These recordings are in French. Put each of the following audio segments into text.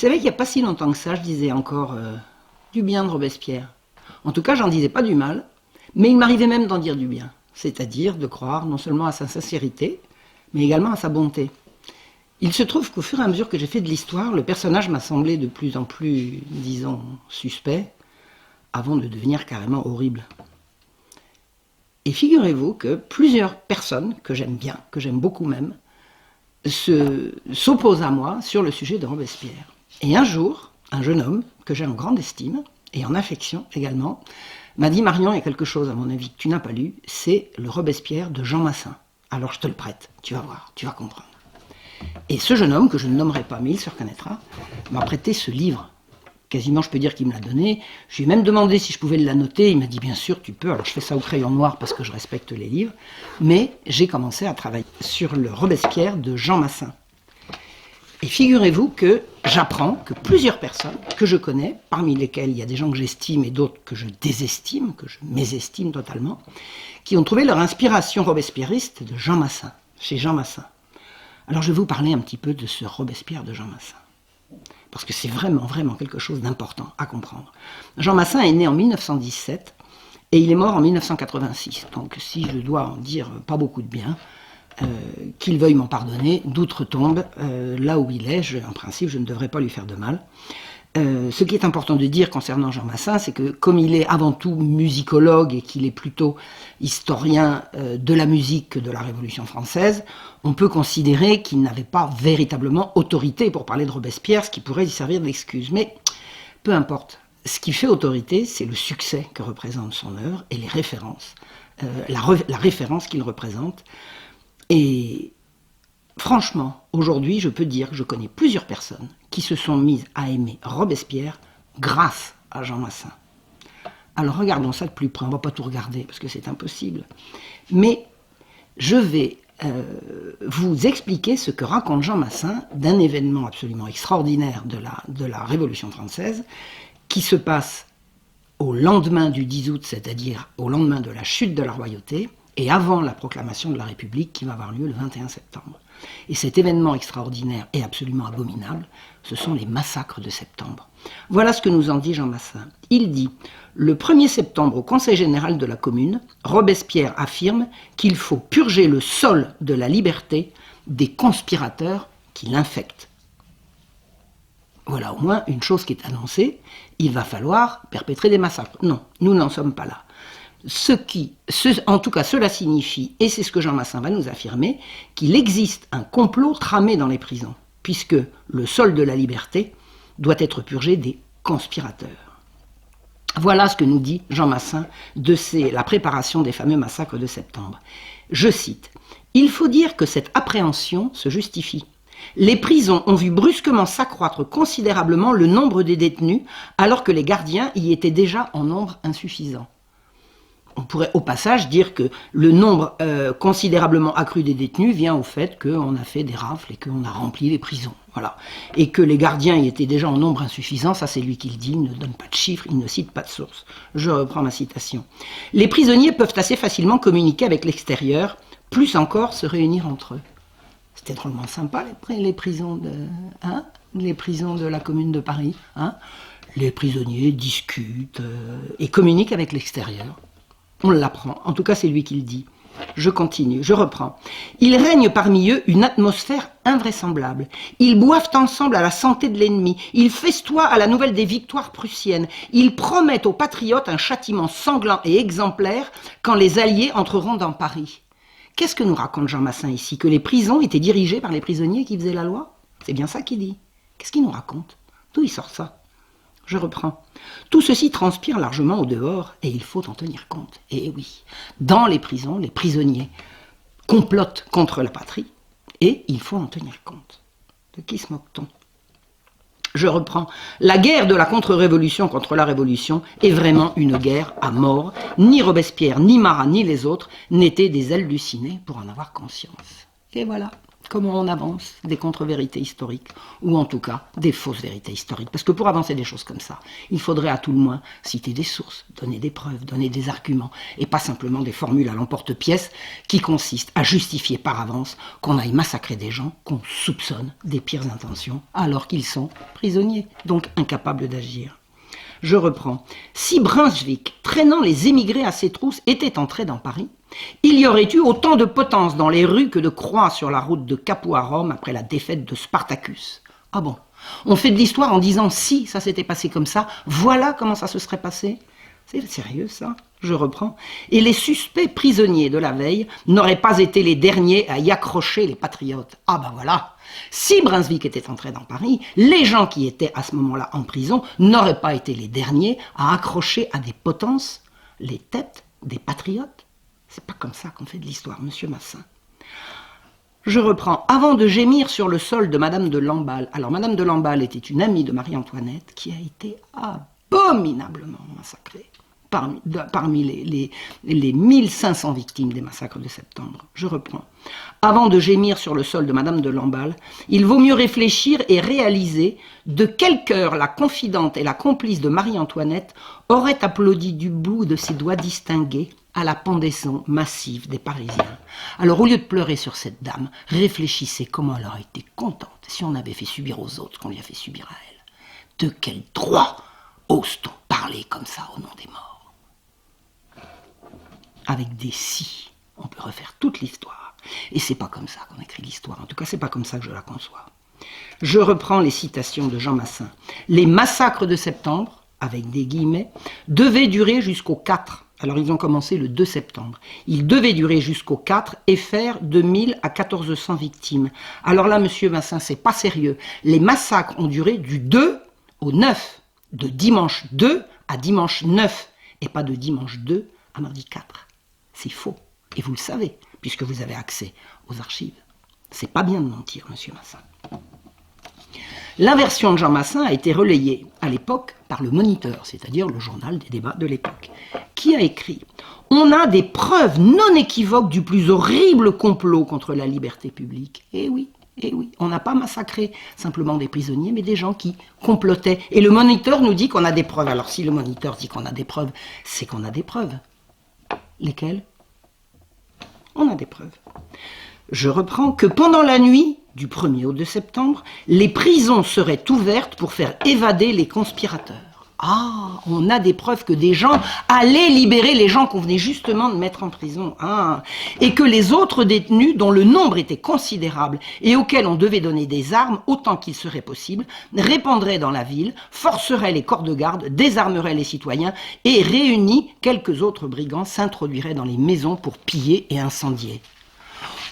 savez qu'il n'y a pas si longtemps que ça, je disais encore du bien de Robespierre. En tout cas, j'en disais pas du mal, mais il m'arrivait même d'en dire du bien. C'est-à-dire de croire non seulement à sa sincérité, mais également à sa bonté. Il se trouve qu'au fur et à mesure que j'ai fait de l'histoire, le personnage m'a semblé de plus en plus, disons, suspect, avant de devenir carrément horrible. Et figurez-vous que plusieurs personnes que j'aime bien, que j'aime beaucoup même, s'opposent à moi sur le sujet de Robespierre. Et un jour, un jeune homme que j'ai en grande estime, et en affection également, m'a dit « Marion, il y a quelque chose à mon avis que tu n'as pas lu, c'est le Robespierre de Jean Massin. Alors je te le prête, tu vas voir, tu vas comprendre. » Et ce jeune homme, que je ne nommerai pas, mais il se reconnaîtra, m'a prêté ce livre. Quasiment, je peux dire qu'il me l'a donné. Je lui ai même demandé si je pouvais l'annoter. Il m'a dit, bien sûr, tu peux. Alors, je fais ça au crayon noir parce que je respecte les livres. Mais j'ai commencé à travailler sur le Robespierre de Jean Massin. Et figurez-vous que j'apprends que plusieurs personnes que je connais, parmi lesquelles il y a des gens que j'estime et d'autres que je désestime, que je mésestime totalement, qui ont trouvé leur inspiration robespierriste de Jean Massin, chez Jean Massin. Alors, je vais vous parler un petit peu de ce Robespierre de Jean Massin. Parce que c'est vraiment, vraiment quelque chose d'important à comprendre. Jean Massin est né en 1917 et il est mort en 1986. Donc si je dois en dire pas beaucoup de bien, qu'il veuille m'en pardonner, d'outre-tombe, là où il est, en principe, je ne devrais pas lui faire de mal. Ce qui est important de dire concernant Jean Massin, c'est que comme il est avant tout musicologue et qu'il est plutôt historien de la musique que de la Révolution française, on peut considérer qu'il n'avait pas véritablement autorité pour parler de Robespierre, ce qui pourrait y servir d'excuse. Mais peu importe. Ce qui fait autorité, c'est le succès que représente son œuvre et les références, la référence qu'il représente. Et franchement, aujourd'hui, je peux dire que je connais plusieurs personnes qui se sont mises à aimer Robespierre grâce à Jean Massin. Alors regardons ça de plus près, on ne va pas tout regarder parce que c'est impossible. Mais je vais vous expliquer ce que raconte Jean Massin d'un événement absolument extraordinaire de la Révolution française qui se passe au lendemain du 10 août, c'est-à-dire au lendemain de la chute de la royauté, et avant la proclamation de la République qui va avoir lieu le 21 septembre. Et cet événement extraordinaire et absolument abominable, ce sont les massacres de septembre. Voilà ce que nous en dit Jean Massin. Il dit « Le 1er septembre, au Conseil général de la Commune, Robespierre affirme qu'il faut purger le sol de la liberté des conspirateurs qui l'infectent. » Voilà au moins une chose qui est annoncée, il va falloir perpétrer des massacres. Non, nous n'en sommes pas là. En tout cas, cela signifie, et c'est ce que Jean Massin va nous affirmer, qu'il existe un complot tramé dans les prisons, puisque le sol de la liberté doit être purgé des conspirateurs. Voilà ce que nous dit Jean Massin de la préparation des fameux massacres de septembre. Je cite, « Il faut dire que cette appréhension se justifie. Les prisons ont vu brusquement s'accroître considérablement le nombre des détenus, alors que les gardiens y étaient déjà en nombre insuffisant. » On pourrait au passage dire que le nombre considérablement accru des détenus vient au fait qu'on a fait des rafles et qu'on a rempli les prisons. Voilà. Et que les gardiens y étaient déjà en nombre insuffisant, ça c'est lui qui le dit, il ne donne pas de chiffres, il ne cite pas de source. Je reprends ma citation. Les prisonniers peuvent assez facilement communiquer avec l'extérieur, plus encore se réunir entre eux. C'était drôlement sympa les prisons de la Commune de Paris. Hein, les prisonniers discutent et communiquent avec l'extérieur. On l'apprend, en tout cas c'est lui qui le dit. Je continue, je reprends. Il règne parmi eux une atmosphère invraisemblable. Ils boivent ensemble à la santé de l'ennemi. Ils festoient à la nouvelle des victoires prussiennes. Ils promettent aux patriotes un châtiment sanglant et exemplaire quand les Alliés entreront dans Paris. Qu'est-ce que nous raconte Jean Massin ici? Que les prisons étaient dirigées par les prisonniers qui faisaient la loi? C'est bien ça qu'il dit. Qu'est-ce qu'il nous raconte? D'où il sort ça? Je reprends. Tout ceci transpire largement au dehors et il faut en tenir compte. Et oui, dans les prisons, les prisonniers complotent contre la patrie et il faut en tenir compte. De qui se moque-t-on? Je reprends. La guerre de la contre-révolution contre la révolution est vraiment une guerre à mort. Ni Robespierre, ni Marat, ni les autres n'étaient des hallucinés pour en avoir conscience. Et voilà. comment on avance des contre-vérités historiques, ou en tout cas des fausses vérités historiques. Parce que pour avancer des choses comme ça, il faudrait à tout le moins citer des sources, donner des preuves, donner des arguments, et pas simplement des formules à l'emporte-pièce qui consistent à justifier par avance qu'on aille massacrer des gens qu'on soupçonne des pires intentions, alors qu'ils sont prisonniers, donc incapables d'agir. Je reprends. Si Brunswick, traînant les émigrés à ses trousses, était entré dans Paris, il y aurait eu autant de potence dans les rues que de croix sur la route de Capoue à Rome après la défaite de Spartacus. Ah bon? On fait de l'histoire en disant si ça s'était passé comme ça, voilà comment ça se serait passé? C'est sérieux ça? Je reprends. Et les suspects prisonniers de la veille n'auraient pas été les derniers à y accrocher les patriotes. Ah ben voilà. Si Brunswick était entré dans Paris, les gens qui étaient à ce moment-là en prison n'auraient pas été les derniers à accrocher à des potences les têtes des patriotes. C'est pas comme ça qu'on fait de l'histoire, monsieur Massin. Je reprends. Avant de gémir sur le sol de Madame de Lamballe. Alors, Madame de Lamballe était une amie de Marie-Antoinette qui a été abominablement massacrée parmi les 1500 victimes des massacres de septembre. Je reprends. Avant de gémir sur le sol de Madame de Lamballe, il vaut mieux réfléchir et réaliser de quel cœur la confidente et la complice de Marie-Antoinette aurait applaudi du bout de ses doigts distingués à la pendaison massive des Parisiens. Alors, au lieu de pleurer sur cette dame, réfléchissez comment elle aurait été contente si on avait fait subir aux autres ce qu'on lui a fait subir à elle. De quel droit ose-t-on parler comme ça au nom des morts? Avec des si, on peut refaire toute l'histoire. Et c'est pas comme ça qu'on écrit l'histoire. En tout cas, c'est pas comme ça que je la conçois. Je reprends les citations de Jean Massin. Les massacres de septembre, avec des guillemets, devaient durer jusqu'au 4. Alors, ils ont commencé le 2 septembre. Ils devaient durer jusqu'au 4 et faire de 1000 à 1400 victimes. Alors là, monsieur Massin, c'est pas sérieux. Les massacres ont duré du 2 au 9. De dimanche 2 à dimanche 9. Et pas de dimanche 2 à mardi 4. C'est faux. Et vous le savez, puisque vous avez accès aux archives. C'est pas bien de mentir, monsieur Massin. L'inversion de Jean Massin a été relayée à l'époque par le Moniteur, c'est-à-dire le journal des débats de l'époque, qui a écrit « On a des preuves non équivoques du plus horrible complot contre la liberté publique. » Eh oui, on n'a pas massacré simplement des prisonniers, mais des gens qui complotaient. Et le Moniteur nous dit qu'on a des preuves. Alors si le Moniteur dit qu'on a des preuves, c'est qu'on a des preuves. Lesquelles? On a des preuves. Je reprends que pendant la nuit du 1er au 2 septembre, les prisons seraient ouvertes pour faire évader les conspirateurs. Ah, on a des preuves que des gens allaient libérer les gens qu'on venait justement de mettre en prison. Ah, et que les autres détenus, dont le nombre était considérable et auxquels on devait donner des armes autant qu'il serait possible, répandraient dans la ville, forceraient les corps de garde, désarmeraient les citoyens et réunis, quelques autres brigands s'introduiraient dans les maisons pour piller et incendier.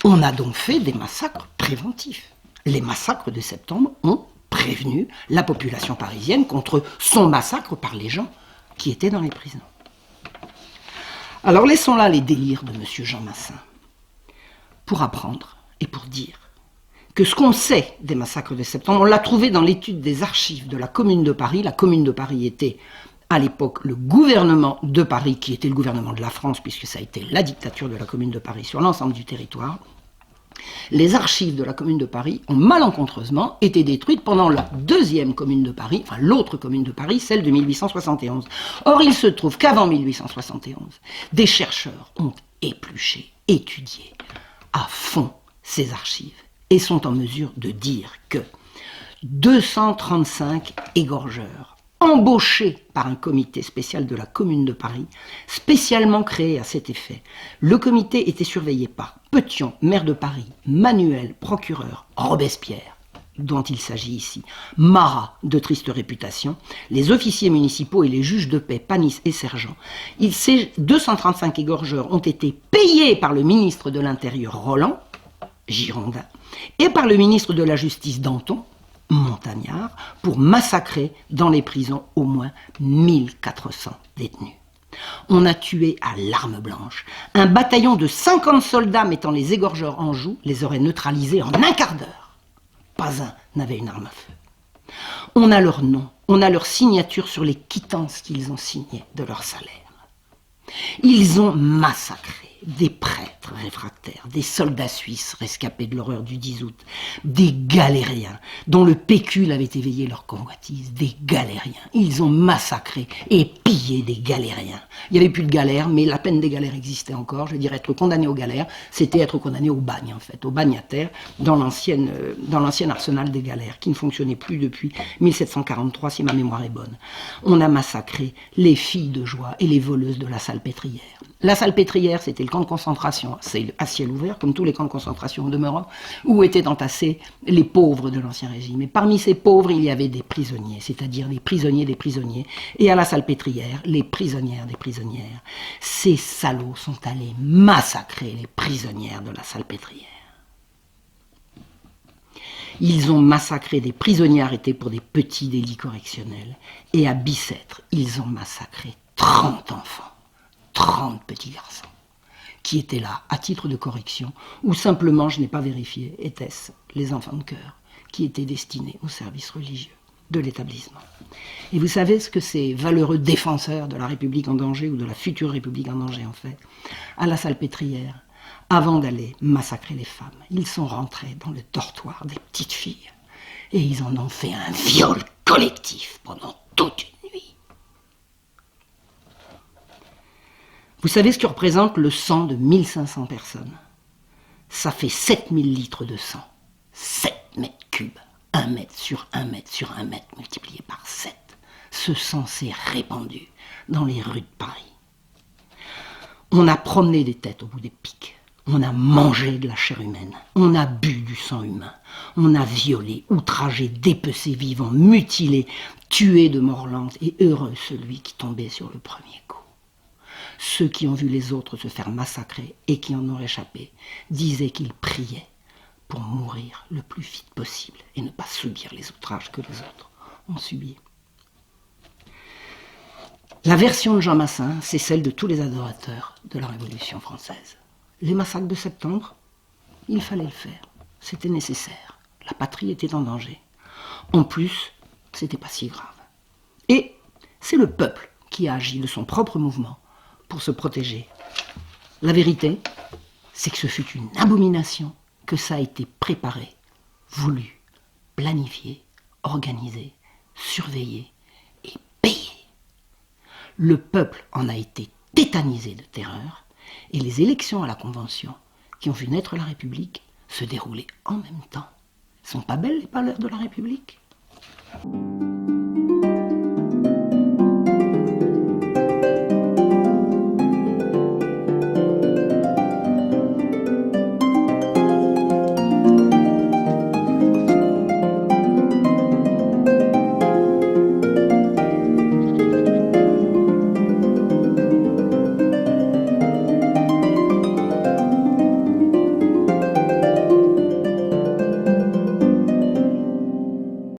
On a donc fait des massacres préventifs. Les massacres de septembre ont prévenu la population parisienne contre son massacre par les gens qui étaient dans les prisons. Alors laissons là les délires de monsieur Jean Massin pour apprendre et pour dire que ce qu'on sait des massacres de septembre, on l'a trouvé dans l'étude des archives de la Commune de Paris. La Commune de Paris était à l'époque le gouvernement de Paris, qui était le gouvernement de la France, puisque ça a été la dictature de la Commune de Paris sur l'ensemble du territoire. Les archives de la Commune de Paris ont malencontreusement été détruites pendant la deuxième Commune de Paris, enfin l'autre Commune de Paris, celle de 1871. Or, il se trouve qu'avant 1871, des chercheurs ont épluché, étudié à fond ces archives et sont en mesure de dire que 235 égorgeurs embauché par un comité spécial de la Commune de Paris, spécialement créé à cet effet. Le comité était surveillé par Petion, maire de Paris, Manuel, procureur, Robespierre, dont il s'agit ici, Marat, de triste réputation, les officiers municipaux et les juges de paix, Panis et Sergent. Ces 235 égorgeurs ont été payés par le ministre de l'Intérieur, Roland, Girondin, et par le ministre de la Justice, Danton, Montagnard, pour massacrer dans les prisons au moins 1400 détenus. On a tué à l'arme blanche. Un bataillon de 50 soldats mettant les égorgeurs en joue les aurait neutralisés en un quart d'heure. Pas un n'avait une arme à feu. On a leur nom, on a leur signature sur les quittances qu'ils ont signées de leur salaire. Ils ont massacré des prêtres réfractaires, des soldats suisses rescapés de l'horreur du 10 août, des galériens dont le pécule avait éveillé leur convoitise, des galériens. Ils ont massacré et pillé des galériens. Il n'y avait plus de galères, mais la peine des galères existait encore. Je veux dire, être condamné aux galères, c'était être condamné au bagne, en fait, au bagne à terre, dans l'ancien arsenal des galères, qui ne fonctionnait plus depuis 1743, si ma mémoire est bonne. On a massacré les filles de joie et les voleuses de la Salpêtrière. La Salpêtrière, c'était le camp de concentration à ciel ouvert, comme tous les camps de concentration en demeurant, où étaient entassés les pauvres de l'Ancien Régime. Et parmi ces pauvres, il y avait des prisonniers, c'est-à-dire des prisonniers des prisonniers. Et à la Salpêtrière, les prisonnières des prisonnières. Ces salauds sont allés massacrer les prisonnières de la Salpêtrière. Ils ont massacré des prisonniers arrêtés pour des petits délits correctionnels. Et à Bicêtre, ils ont massacré 30 enfants. 30 petits garçons qui étaient là à titre de correction, ou simplement, je n'ai pas vérifié, étaient-ce les enfants de cœur qui étaient destinés au service religieux de l'établissement. Et vous savez ce que ces valeureux défenseurs de la République en danger, ou de la future République en danger, ont fait? À la Salpêtrière, avant d'aller massacrer les femmes, ils sont rentrés dans le dortoir des petites filles, et ils en ont fait un viol collectif pendant toute une nuit. Vous savez ce que représente le sang de 1500 personnes? Ça fait 7000 litres de sang. 7 mètres cubes. 1 mètre sur 1 mètre sur 1 mètre multiplié par 7. Ce sang s'est répandu dans les rues de Paris. On a promené des têtes au bout des pics. On a mangé de la chair humaine. On a bu du sang humain. On a violé, outragé, dépecé vivant, mutilé, tué de mort lente, et heureux celui qui tombait sur le premier coup. Ceux qui ont vu les autres se faire massacrer et qui en ont échappé disaient qu'ils priaient pour mourir le plus vite possible et ne pas subir les outrages que les autres ont subis. La version de Jean Massin, c'est celle de tous les adorateurs de la Révolution française. Les massacres de septembre, il fallait le faire. C'était nécessaire. La patrie était en danger. En plus, c'était pas si grave. Et c'est le peuple qui a agi de son propre mouvement pour se protéger. La vérité, c'est que ce fut une abomination, que ça a été préparé, voulu, planifié, organisé, surveillé et payé. Le peuple en a été tétanisé de terreur, et les élections à la Convention, qui ont vu naître la République, se dérouler en même temps. Sont pas belles les valeurs de la République ?